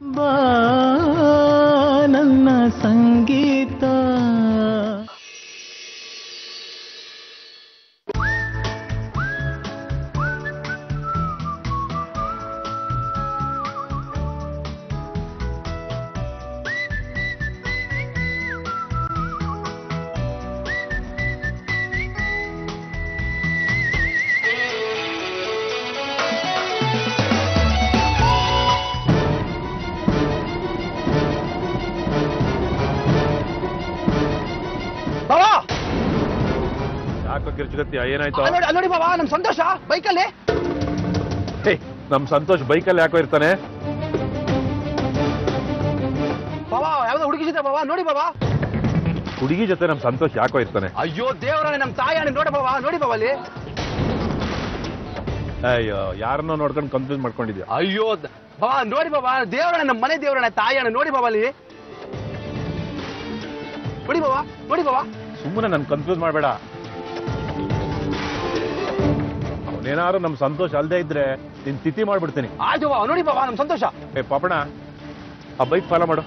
ಬಾ ನನ್ನ ಸಂಗೀತ. ಏನಾಯ್ತು ನೋಡಿ ಬಾಬಾ, ನಮ್ ಸಂತೋಷ ಬೈಕಲ್ಲಿ. ನಮ್ ಸಂತೋಷ್ ಬೈಕಲ್ಲಿ ಯಾಕೋ ಇರ್ತಾನೆ? ಬಾಬಾ ಯಾವ್ದೋ ಹುಡುಗಿ ಜೊತೆ ಬಾಬಾ, ನೋಡಿ ಬಾಬಾ. ಹುಡುಗಿ ಜೊತೆ ನಮ್ ಸಂತೋಷ್ ಯಾಕೋ ಇರ್ತಾನೆ? ಅಯ್ಯೋ ದೇವರೇ, ನಮ್ ತಾಯಿ ನೋಡ ಬಾಬಾ, ನೋಡಿ ಬಾಬಾ ಅಲ್ಲಿ. ಅಯ್ಯೋ, ಯಾರನ್ನೋ ನೋಡ್ಕೊಂಡು ಕನ್ಫ್ಯೂಸ್ ಮಾಡ್ಕೊಂಡಿದ್ಯಾ? ಅಯ್ಯೋ ಬಾಬಾ, ನೋಡಿ ಬಾಬಾ, ದೇವರಣ್ಣ, ನಮ್ಮ ಮನೆ ದೇವರಣ್ಣ, ತಾಯಿ ಅಣ್ಣ, ನೋಡಿ ಬಾಬಾ ಅಲ್ಲಿ. ನೋಡಿ ಬಾಬಾ, ನೋಡಿ ಬಾಬಾ. ಸುಮ್ಮನೆ ನನ್ ಕನ್ಫ್ಯೂಸ್ ಮಾಡ್ಬೇಡ. ಅವನೇನಾದ್ರು ನಮ್ ಸಂತೋಷ್ ಅಲ್ದೇ ಇದ್ರೆ ನಿನ್ ತಿಥಿ ಮಾಡ್ಬಿಡ್ತೀನಿ. ಆಯ್ತು ಬಾಬಾ, ನೋಡಿ ಬಾಬಾ ನಮ್ ಸಂತೋಷ. ಪಾಪಣ, ಆ ಬೈಕ್ ಫಾಲೋ ಮಾಡು.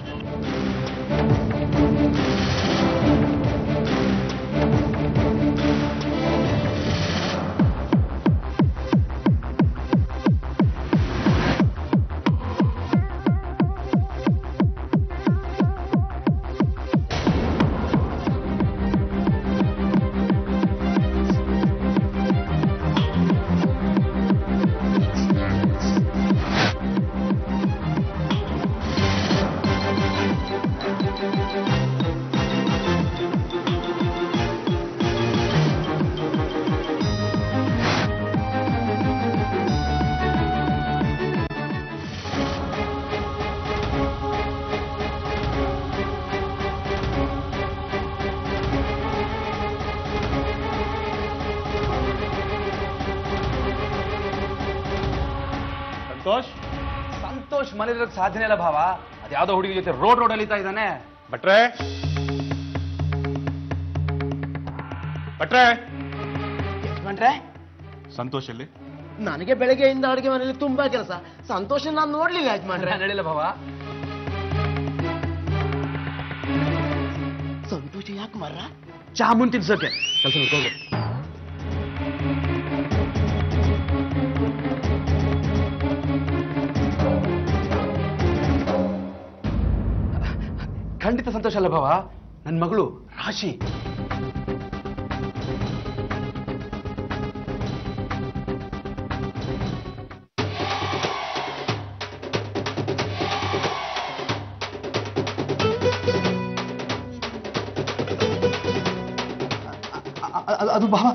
ಸಂತೋಷ್ ಮನೇಲಿರೋಕ್ ಸಾಧ್ಯನೇ ಇಲ್ಲ ಭಾವ. ಅದ್ಯಾವ್ದೋ ಹುಡುಗಿ ಜೊತೆ ರೋಡ್ ಅಲಿತಾ ಇದ್ದಾನೆ. ಭಟ್ರೆ, ಭಟ್ರೆ, ಯಜಮಾನ್ರೆ, ಸಂತೋಷ್ ಅಲ್ಲಿ? ನನಗೆ ಬೆಳಗ್ಗೆಯಿಂದ ಅಡುಗೆ ಮನೆಯಲ್ಲಿ ತುಂಬಾ ಕೆಲಸ. ಸಂತೋಷ ನಾನು ನೋಡ್ಲಿಲ್ಲ ಯಜಮಾನ್ರೆ. ನಡಿಲ್ಲ ಭಾವ. ಸಂತೋಷ ಯಾಕೆ ಮರ್ರ? ಜಾಮೂನ್ ತಿನ್ಸೋಕೆ ಕೆಲಸ ನೋಡ್ಕೊಂಡು. ಖಂಡಿತ ಸಂತೋಷ ಅಲ್ಲ ಭಾವ, ನನ್ನ ಮಗಳು ರಾಶಿ. ಅದು ಭಾವ.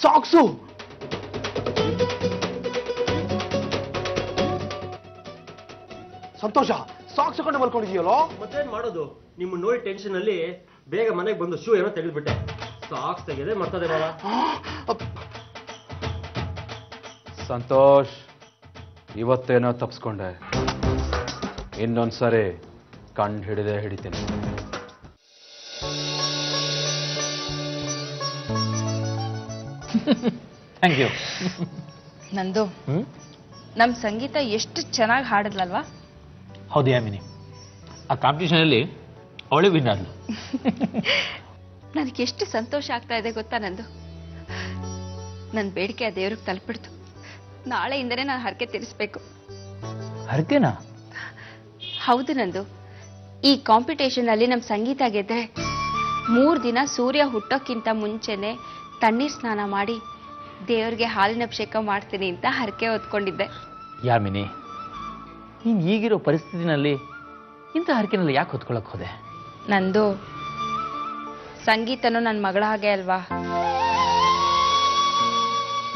ಸಾಕ್ಸು. ಸಂತೋಷ, ಸಾಕ್ಸ್ ಕೊಂಡು ಮಲ್ಕೊಂಡಿದೆಯಲ್ಲೋ? ಮತ್ತೇನ್ ಮಾಡೋದು, ನಿಮ್ಮ ನೋಡಿ ಟೆನ್ಷನ್ ಅಲ್ಲಿ ಬೇಗ ಮನೆಗೆ ಬಂದು ಶೂ ಏನೋ ತೆಗೆದ್ಬಿಟ್ಟೆ. ಸಾಕ್ಸ್ ತೆಗೆದೇ ಮರ್ತದೆ ಬಾಬಾ. ಸಂತೋಷ್, ಇವತ್ತೇನೋ ತಪ್ಸ್ಕೊಂಡೆ. ಇನ್ನೊಂದ್ಸರಿ ಕಂಡು ಹಿಡಿದೇ ಹಿಡಿತೀನಿ. Thank you. ನಂದು ನಮ್ ಸಂಗೀತ ಎಷ್ಟು ಚೆನ್ನಾಗಿ ಹಾಡಿದ್ಲಲ್ವಾ? ಹೌದು ಯಾಮಿನಿ, ಆ ಕಾಂಪಿಟೇಷನಲ್ಲಿ ಅವಳು ವಿನ್ ಆದ್ಲು. ನನಗೆ ಎಷ್ಟು ಸಂತೋಷ ಆಗ್ತಾ ಇದೆ ಗೊತ್ತಾ ನಂದು. ನನ್ನ ಬೇಡಿಕೆ ಆ ದೇವ್ರಿಗೆ ತಲುಪಿಡ್ತು. ನಾಳೆಯಿಂದನೇ ನಾನು ಹರಕೆ ತೀರಿಸ್ಬೇಕು. ಹರಕೆನಾ? ಹೌದು ನಂದು. ಈ ಕಾಂಪಿಟೇಷನ್ ಅಲ್ಲಿ ನಮ್ ಸಂಗೀತ ಗೆದ್ರೆ 3 ದಿನ ಸೂರ್ಯ ಹುಟ್ಟೋಕ್ಕಿಂತ ಮುಂಚೆನೆ ತಣ್ಣೀರ್ ಸ್ನಾನ ಮಾಡಿ ದೇವ್ರಿಗೆ ಹಾಲಿನ ಅಭಿಷೇಕ ಮಾಡ್ತೀನಿ ಅಂತ ಹರಕೆ ಹೊತ್ಕೊಂಡಿದ್ದೆ. ಯಾಮಿನಿ, ನೀನ್ ಈಗಿರೋ ಪರಿಸ್ಥಿತಿನಲ್ಲಿ ಇಂಥ ಹರಕೆನಲ್ಲಿ ಯಾಕೆ ಹೊತ್ಕೊಳಕ್ ಹೋದೆ? ನಂದು ಸಂಗೀತನೂ ನನ್ನ ಮಗಳ ಹಾಗೆ ಅಲ್ವಾ?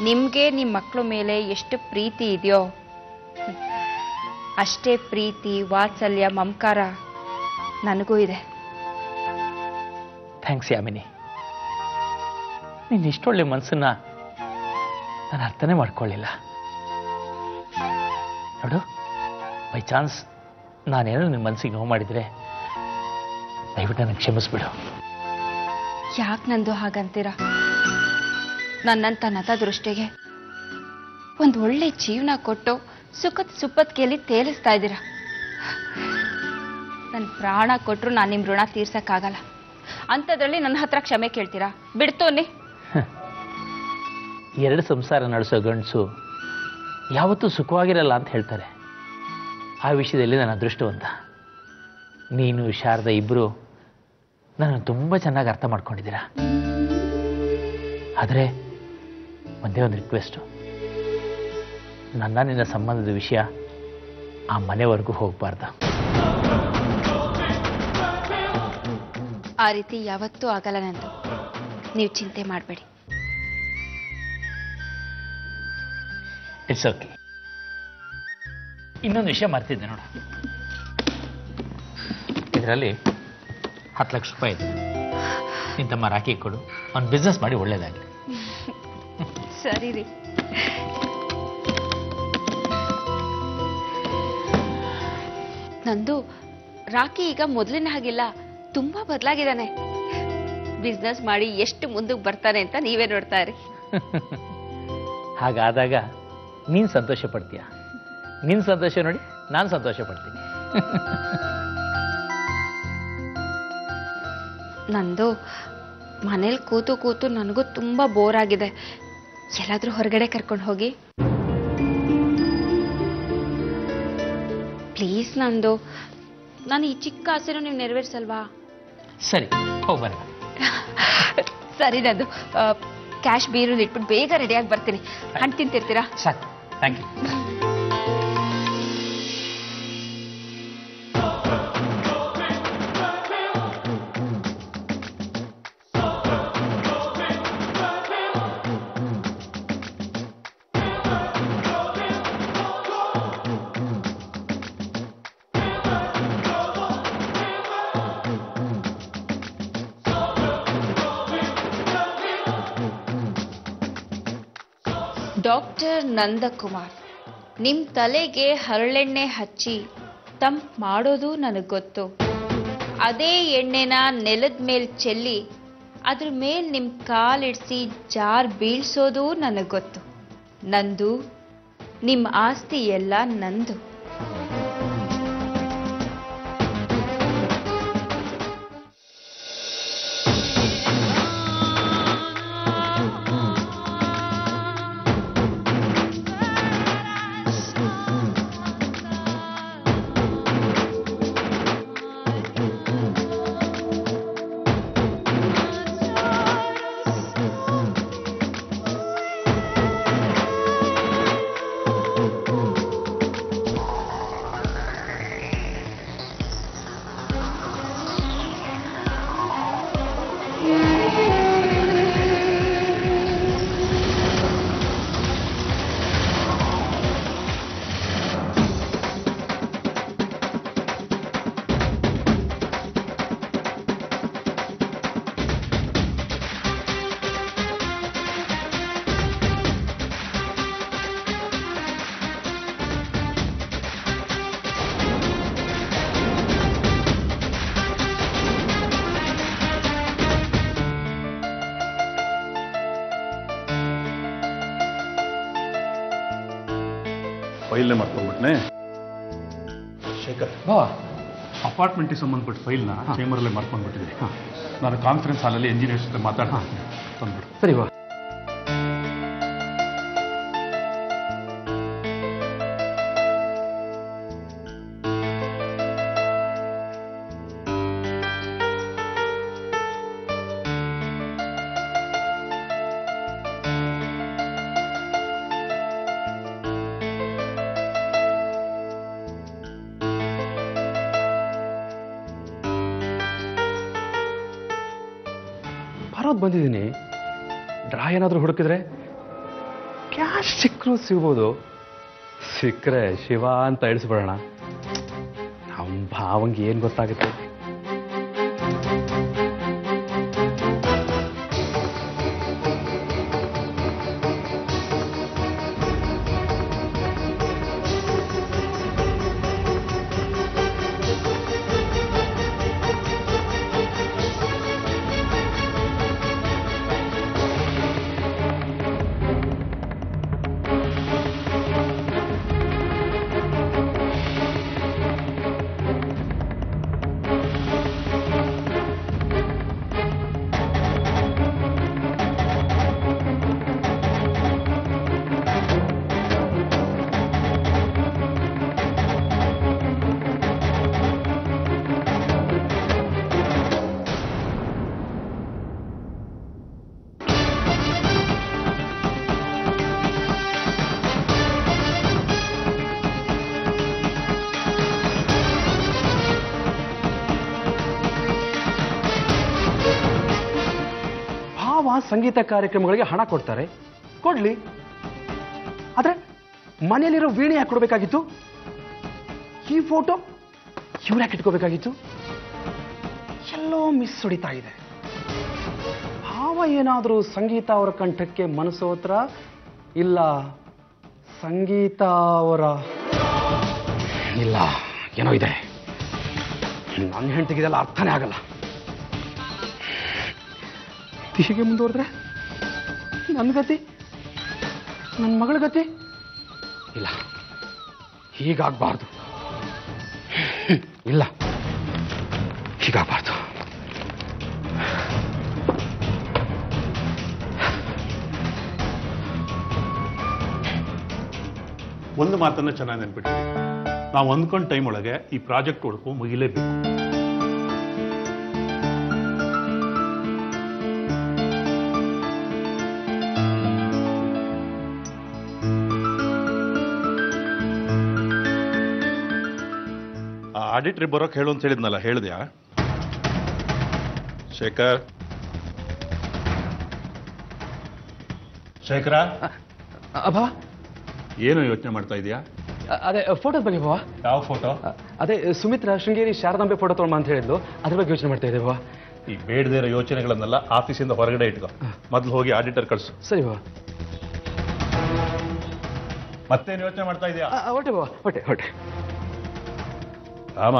ನಿಮ್ಗೆ ನಿಮ್ಮ ಮಕ್ಕಳ ಮೇಲೆ ಎಷ್ಟು ಪ್ರೀತಿ ಇದೆಯೋ ಅಷ್ಟೇ ಪ್ರೀತಿ, ವಾತ್ಸಲ್ಯ, ಮಮಕಾರ ನನಗೂ ಇದೆ. ಥ್ಯಾಂಕ್ಸ್ ಯಾಮಿನಿ. ನಿನ್ನ ಇಷ್ಟೊಳ್ಳೆ ಮನಸ್ಸನ್ನ ನಾನು ಅರ್ಥನೇ ಮಾಡ್ಕೊಳ್ಳಿಲ್ಲ. ನೋಡು, ಬೈ ಚಾನ್ಸ್ ನಾನೇನೋ ನಿನ್ನ ಮನಸ್ಸಿಗೆ ನೋವು ಮಾಡಿದರೆ ದಯವಿಟ್ಟು ನನಗೆ ಕ್ಷಮಿಸ್ಬಿಡು. ಯಾಕೆ ನಂದು ಹಾಗಂತೀರ? ನನ್ನಂತ ನತದೃಷ್ಟಿಗೆ ಒಂದು ಒಳ್ಳೆ ಜೀವನ ಕೊಟ್ಟು ಸುಖದ ಸುಪ್ಪತ್ತಿಗೆಯಲ್ಲಿ ತೇಲಿಸ್ತಾ ಇದ್ದೀರ. ನನ್ನ ಪ್ರಾಣ ಕೊಟ್ಟರು ನಾನು ನಿಮ್ಮ ಋಣ ತೀರ್ಸಕ್ಕಾಗಲ್ಲ. ಅಂಥದ್ರಲ್ಲಿ ನನ್ನ ಹತ್ರ ಕ್ಷಮೆ ಕೇಳ್ತೀರಾ? ಬಿಡ್ತೋನಿ. ಎರಡು ಸಂಸಾರ ನಡೆಸೋ ಗಂಡಸು ಯಾವತ್ತೂ ಸುಖವಾಗಿರಲ್ಲ ಅಂತ ಹೇಳ್ತಾರೆ. ಆ ವಿಷಯದಲ್ಲಿ ನಾನು ಅದೃಷ್ಟವಂತ. ನೀನು ಶಾರದಾ ಇಬ್ಬರು ನಾನು ತುಂಬ ಚೆನ್ನಾಗಿ ಅರ್ಥ ಮಾಡ್ಕೊಂಡಿದ್ದೀರಾ. ಆದರೆ ಒಂದೇ ಒಂದು ರಿಕ್ವೆಸ್ಟು, ನಿನ್ನ ಸಂಬಂಧದ ವಿಷಯ ಆ ಮನೆವರೆಗೂ ಹೋಗಬಾರ್ದು. ಆ ರೀತಿ ಯಾವತ್ತೂ ಆಗಲ್ಲ ನಂದು. ನೀವು ಚಿಂತೆ ಮಾಡಬೇಡಿ. It's okay. ಇನ್ನೊಂದು ವಿಷಯ ಮರ್ತಿದ್ದೆ ನೋಡು, ಇದರಲ್ಲಿ 10 ಲಕ್ಷ ರೂಪಾಯಿ ಇದೆ. ನಿನ್ನ ತಮ್ಮ ರಾಖಿ ಕೊಡು, ಅವ್ನು ಬಿಸ್ನೆಸ್ ಮಾಡಿ ಒಳ್ಳೇದಾಗಲಿ. ಸರಿ ರೀ. ನಂದು ರಾಕಿ ಈಗ ಮೊದಲಿನ ಹಾಗಿಲ್ಲ, ತುಂಬಾ ಬದಲಾಗಿದ್ದಾನೆ. ಬಿಸ್ನೆಸ್ ಮಾಡಿ ಎಷ್ಟು ಮುಂದಕ್ಕೆ ಬರ್ತಾನೆ ಅಂತ ನೀವೇ ನೋಡ್ತಾ ಇರಿ. ಹಾಗಾದಾಗ ನೀನು ಸಂತೋಷ ಪಡ್ತೀಯ. ನಿನ್ನ ಸಂತೋಷ ನೋಡಿ ನಾನು ಸಂತೋಷ ಪಡ್ತೀನಿ. ನಂದು ಮನೇಲಿ ಕೂತು ಕೂತು ನನಗೂ ತುಂಬಾ ಬೋರ್ ಆಗಿದೆ. ಎಲ್ಲಾದ್ರೂ ಹೊರಗಡೆ ಕರ್ಕೊಂಡು ಹೋಗಿ ಪ್ಲೀಸ್. ನಂದು ನಾನು ಈ ಚಿಕ್ಕ ಆಸೆನೂ ನೀವು ನೆರವೇರಿಸಲ್ವಾ? ಸರಿ, ಹೋಗಿ ಬರೋಣ. ಸರಿ ನಂದು, ಕ್ಯಾಶ್ ಬೀರಲ್ಲಿ ಇಟ್ಬಿಟ್ಟು ಬೇಗ ರೆಡಿಯಾಗಿ ಬರ್ತೀನಿ. ಹಣ್ಣು ತಿಂತಿರ್ತೀರಾ? ಸಾಕು, ಥ್ಯಾಂಕ್ ಯು. ಡಾಕ್ಟರ್ ನಂದಕುಮಾರ್, ನಿಮ್ ತಲೆಗೆ ಹರಳೆಣ್ಣೆ ಹಚ್ಚಿ ತಂಪ್ ಮಾಡೋದು ನನಗೆ ಗೊತ್ತು. ಅದೇ ಎಣ್ಣೆನ ನೆಲದ ಮೇಲೆ ಚೆಲ್ಲಿ ಅದ್ರ ಮೇಲೆ ನಿಮ್ ಕಾಲಿಡ್ಸಿ ಜಾರ್ ಬೀಳ್ಸೋದು ನನಗೆ ಗೊತ್ತು. ನಂದು ನಿಮ್ಮ ಆಸ್ತಿ ಎಲ್ಲ ನಂದು. ಫೈಲ್ನೇ ಮಾಡ್ಕೊಂಡ್ಬಿಟ್ನೆ. ಶೇಖರ್, ಅಪಾರ್ಟ್ಮೆಂಟಿಗೆ ಸಂಬಂಧಪಟ್ಟ ಫೈಲ್ನ ಚೇಂಬರಲ್ಲೇ ಮಾಡ್ಕೊಂಡ್ಬಿಟ್ಟಿದ್ದೀನಿ. ನಾನು ಕಾನ್ಫರೆನ್ಸ್ ಹಾಲಲ್ಲಿ ಎಂಜಿನಿಯರ್ಸ್ ಜೊತೆ ಮಾತಾಡ್ತೀನಿ, ತಂದ್ಬಿಡು. ಸರಿ ಬಾ. ಬರೋದು ಬಂದಿದ್ದೀನಿ. ಡ್ರಾ ಏನಾದರೂ ಹುಡುಕಿದ್ರೆ ಕ್ಯಾಶ್ ಸಿಕ್ಕರೂ ಸಿಗ್ಬೋದು. ಸಿಕ್ಕರೆ ಶಿವ ಅಂತ ಇಳಿಸ್ಬಿಡೋಣ. ನಮ್ಮ ಭಾವಂಗೆ ಏನು ಗೊತ್ತಾಗುತ್ತೆ? ಭಾವ ಸಂಗೀತ ಕಾರ್ಯಕ್ರಮಗಳಿಗೆ ಹಣ ಕೊಡ್ತಾರೆ, ಕೊಡ್ಲಿ. ಆದ್ರೆ ಮನೆಯಲ್ಲಿರೋ ವೀಣೆ ಯಾಕೆ ಕೊಡಬೇಕಾಗಿತ್ತು? ಈ ಫೋಟೋ ಇವ್ರು ಯಾಕೆ ಇಟ್ಕೋಬೇಕಾಗಿತ್ತು? ಎಲ್ಲೋ ಮಿಸ್ ಹೊಡಿತಾ ಇದೆ. ಭಾವ ಏನಾದರೂ ಸಂಗೀತ ಅವರ ಕಂಠಕ್ಕೆ ಮನಸ್ಸು ಹತ್ರ, ಇಲ್ಲ ಸಂಗೀತ ಅವರ, ಇಲ್ಲ ಏನೋ ಇದೆ. ನನ್ನ ಹೆಂಡತಿಗೆ ಇದೆಲ್ಲ ಅರ್ಥನೇ ಆಗಲ್ಲ. ಹೀಗೆ ಮುಂದುವರೆದ್ರೆ ನನ್ನ ಗತಿ, ನನ್ನ ಮಗಳ ಗತಿ, ಇಲ್ಲ ಹೀಗಾಗಬಾರ್ದು. ಇಲ್ಲ ಹೀಗಾಗಬಾರ್ದು. ಒಂದು ಮಾತನ್ನ ಚೆನ್ನಾಗಿ ನೆನ್ಪಿಟ್ಟಿದೆ, ನಾವು ಅಂದ್ಕೊಂಡ ಟೈಮ್ ಒಳಗೆ ಈ ಪ್ರಾಜೆಕ್ಟ್ ಹುಡುಕು ಮುಗಿಲೇಬೇಕು. ಆಡಿಟ್ರಿ ಬರೋಕ್ ಹೇಳು ಅಂತ ಹೇಳಿದ್ನಲ್ಲ, ಹೇಳಿದ್ಯಾ ಶೇಖರ್? ಶೇಖರ, ಭಾವ ಏನು ಯೋಚನೆ ಮಾಡ್ತಾ ಇದೀಯಾ? ಅದೇ ಫೋಟೋದ ಬಗ್ಗೆ ಭಾವ. ಯಾವ ಫೋಟೋ? ಅದೇ ಸುಮಿತ್ರಾ ಶೃಂಗೇರಿ ಶಾರದಾಂಬೆ ಫೋಟೋ ತೊಗೊಂಬ ಅಂತ ಹೇಳಿದ್ಲು, ಅದ್ರ ಬಗ್ಗೆ ಯೋಚನೆ ಮಾಡ್ತಾ ಇದ್ದೆ ಭಾವ. ಈ ಬೇಡದೇ ಇರೋ ಯೋಚನೆಗಳನ್ನೆಲ್ಲ ಆಫೀಸಿಂದ ಹೊರಗಡೆ ಇಟ್ಕೋ. ಮೊದಲು ಹೋಗಿ ಆಡಿಟರ್ ಕಳಿಸು. ಸರಿ ಭಾವ. ಮತ್ತೇನು ಯೋಚನೆ ಮಾಡ್ತಾ ಇದೀಯಾ? ಹೊಟ್ಟೆ ಭಾವ, ಹೊಟ್ಟೆ ಹೊಟ್ಟೆ. ಆಮ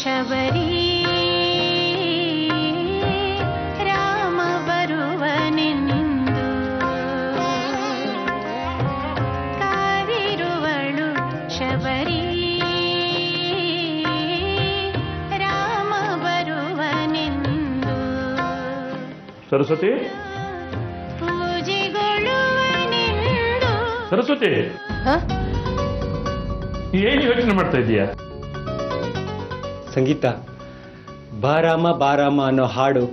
ಶಬರಿ ರಾಮ ಬರುವನೆಂದು ಕಾದಿರುವಳು ಶಬರಿ ರಾಮ ಬರುವನೆಂದು. ಸರಸ್ವತಿ, ಪೂಜೆಗೊಳ್ಳುವನೆಂದು. ಸರಸ್ವತಿ, ಏನು ಯೋಚನೆ ಮಾಡ್ತಾ ಇದೀಯಾ? ಸಂಗೀತ, ಬಾರಾಮ ಬಾರಾಮ ಅನ್ನೋ ಹಾಡು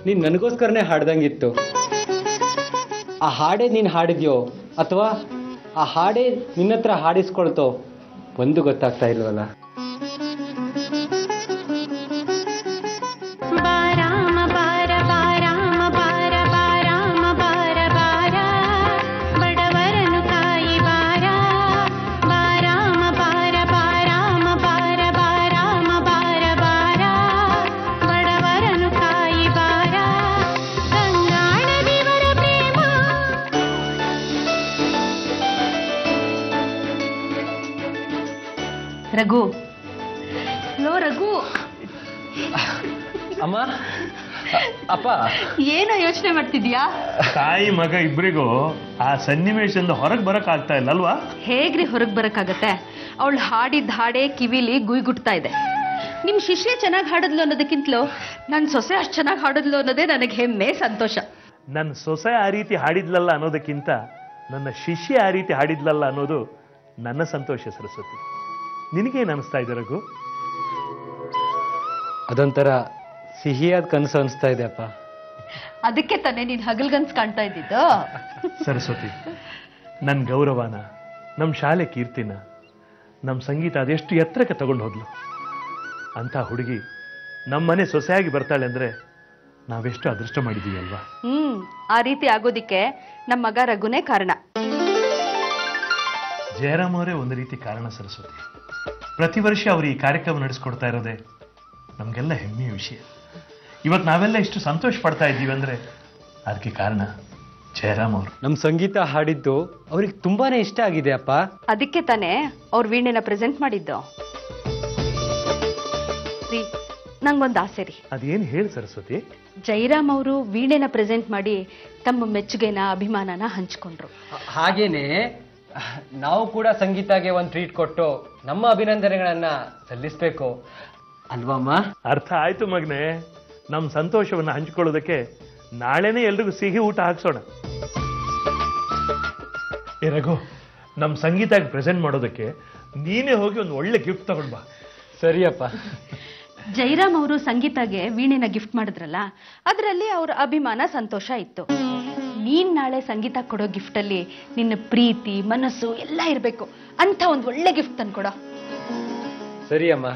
ನೀನು ನನಗೋಸ್ಕರನೇ ಹಾಡ್ದಂಗಿತ್ತು. ಆ ಹಾಡೇ ನೀನು ಹಾಡಿದ್ಯೋ ಅಥವಾ ಆ ಹಾಡೇ ನಿನ್ನತ್ರ ಹಾಡಿಸ್ಕೊಳ್ತೋ ಒಂದು ಗೊತ್ತಾಗ್ತಾ ಇಲ್ವಲ್ಲ. ರಘು, ಲೋ ರಘು. ಅಮ್ಮ, ಅಪ್ಪ, ಏನೋ ಯೋಚನೆ ಮಾಡ್ತಿದ್ಯಾ? ತಾಯಿ ಮಗ ಇಬ್ಬರಿಗೂ ಆ ಸನ್ನಿವೇಶದಿಂದ ಹೊರಗೆ ಬರಕ್ ಆಗ್ತಾ ಇಲ್ಲ ಅಲ್ವಾ? ಹೇಗ್ರಿ ಹೊರಗೆ ಬರಕ್ಕಾಗತ್ತೆ? ಅವಳು ಹಾಡಿದ ಹಾಡೇ ಕಿವಿಲಿ ಗುಯ್ಗುಟ್ತಾ ಇದೆ. ನಿಮ್ ಶಿಷ್ಯ ಚೆನ್ನಾಗಿ ಹಾಡಿದ್ಲು ಅನ್ನೋದಕ್ಕಿಂತಲೂ ನನ್ನ ಸೊಸೆ ಅಷ್ಟು ಚೆನ್ನಾಗಿ ಹಾಡಿದ್ಲು ಅನ್ನೋದೇ ನನಗೆ ಹೆಮ್ಮೆ, ಸಂತೋಷ. ನನ್ನ ಸೊಸೆ ಆ ರೀತಿ ಹಾಡಿದ್ಲಲ್ಲ ಅನ್ನೋದಕ್ಕಿಂತ ನನ್ನ ಶಿಷ್ಯ ಆ ರೀತಿ ಹಾಡಿದ್ಲಲ್ಲ ಅನ್ನೋದು ನನ್ನ ಸಂತೋಷ. ಸರಸ್ವತಿ, ನಿನಗೇನು ಅನಿಸ್ತಾ ಇದೆ ರಘು? ಅದೊಂಥರ ಸಿಹಿಯಾದ ಕನಸು ಅನಿಸ್ತಾ ಇದೆ ಅಪ್ಪ. ಅದಕ್ಕೆ ತಾನೇ ನೀನ್ ಹಗಲ್ಗನ್ಸ್ ಕಾಣ್ತಾ ಇದ್ದಿದ್ದು. ಸರಸ್ವತಿ, ನನ್ನ ಗೌರವನ, ನಮ್ಮ ಶಾಲೆ ಕೀರ್ತಿನ, ನಮ್ಮ ಸಂಗೀತ ಅದೆಷ್ಟು ಎತ್ತರಕ್ಕೆ ತಗೊಂಡು ಹೋದ್ಲು. ಅಂತ ಹುಡುಗಿ ನಮ್ಮನೆ ಸೊಸೆಯಾಗಿ ಬರ್ತಾಳೆ ಅಂದ್ರೆ ನಾವೆಷ್ಟು ಅದೃಷ್ಟ ಮಾಡಿದೀವಿ ಅಲ್ವಾ? ಆ ರೀತಿ ಆಗೋದಿಕ್ಕೆ ನಮ್ಮ ಮಗ ರಘುನೇ ಕಾರಣ. ಜಯರಾಮ್ ಅವರೇ ಒಂದು ರೀತಿ ಕಾರಣ. ಸರಸ್ವತಿ, ಪ್ರತಿ ವರ್ಷ ಅವರು ಈ ಕಾರ್ಯಕ್ರಮ ನಡೆಸ್ಕೊಡ್ತಾ ಇರೋದೇ ನಮಗೆಲ್ಲ ಹೆಮ್ಮೆಯ ವಿಷಯ. ಇವತ್ತು ನಾವೆಲ್ಲ ಇಷ್ಟು ಸಂತೋಷ ಪಡ್ತಾ ಇದ್ದೀವಿ ಅಂದ್ರೆ ಅದಕ್ಕೆ ಕಾರಣ ಜಯರಾಮ್ ಅವರು ನಮ್ಮ ಸಂಗೀತ ಹಾಡಿದ್ದು ಅವ್ರಿಗೆ ತುಂಬಾನೇ ಇಷ್ಟ ಆಗಿದೆ ಅಪ್ಪ. ಅದಕ್ಕೆ ತಾನೇ ಅವ್ರ ವೀಣೆನ ಪ್ರೆಸೆಂಟ್ ಮಾಡಿದ್ದು. ರೀ, ನಂಗೊಂದು ಆಸೆ ರೀ. ಅದೇನು ಹೇಳಿ ಸರಸ್ವತಿ? ಜೈರಾಮ್ ಅವರು ವೀಣೆನ ಪ್ರೆಸೆಂಟ್ ಮಾಡಿ ತಮ್ಮ ಮೆಚ್ಚುಗೆನ ಅಭಿಮಾನನ ಹಂಚ್ಕೊಂಡ್ರು. ಹಾಗೇನೆ ನಾವು ಕೂಡ ಸಂಗೀತಗೆ ಒಂದು ಟ್ರೀಟ್ ಕೊಟ್ಟು ನಮ್ಮ ಅಭಿನಂದನೆಗಳನ್ನ ಸಲ್ಲಿಸ್ಬೇಕು ಅಲ್ವಮ್ಮ? ಅರ್ಥ ಆಯ್ತು ಮಗನೇ. ನಮ್ಮ ಸಂತೋಷವನ್ನು ಹಂಚಿಕೊಳ್ಳೋದಕ್ಕೆ ನಾಳೆನೇ ಎಲ್ರಿಗೂ ಸಿಹಿ ಊಟ ಹಾಕ್ಸೋಣ. ಏ ರಘು, ನಮ್ಮ ಸಂಗೀತಕ್ಕೆ ಪ್ರೆಸೆಂಟ್ ಮಾಡೋದಕ್ಕೆ ನೀನೇ ಹೋಗಿ ಒಂದು ಒಳ್ಳೆ ಗಿಫ್ಟ್ ತಗೊಂಡ್ ಬಾ. ಸರಿಯಪ್ಪ. ಜೈರಾಮ್ ಅವರು ಸಂಗೀತಗೆ ವೀಣೆನ ಗಿಫ್ಟ್ ಮಾಡಿದ್ರಲ್ಲ, ಅದರಲ್ಲಿ ಅವ್ರ ಅಭಿಮಾನ ಸಂತೋಷ ಇತ್ತು. ನೀನ್ ನಾಳೆ ಸಂಗೀತ ಕೊಡೋ ಗಿಫ್ಟ್ ಅಲ್ಲಿ ನಿನ್ನ ಪ್ರೀತಿ ಮನಸ್ಸು ಎಲ್ಲ ಇರಬೇಕು ಅಂತ ಒಂದು ಒಳ್ಳೆ ಗಿಫ್ಟ್ ತಂದ್ಕೊಡೋ. ಸರಿಯಮ್ಮ.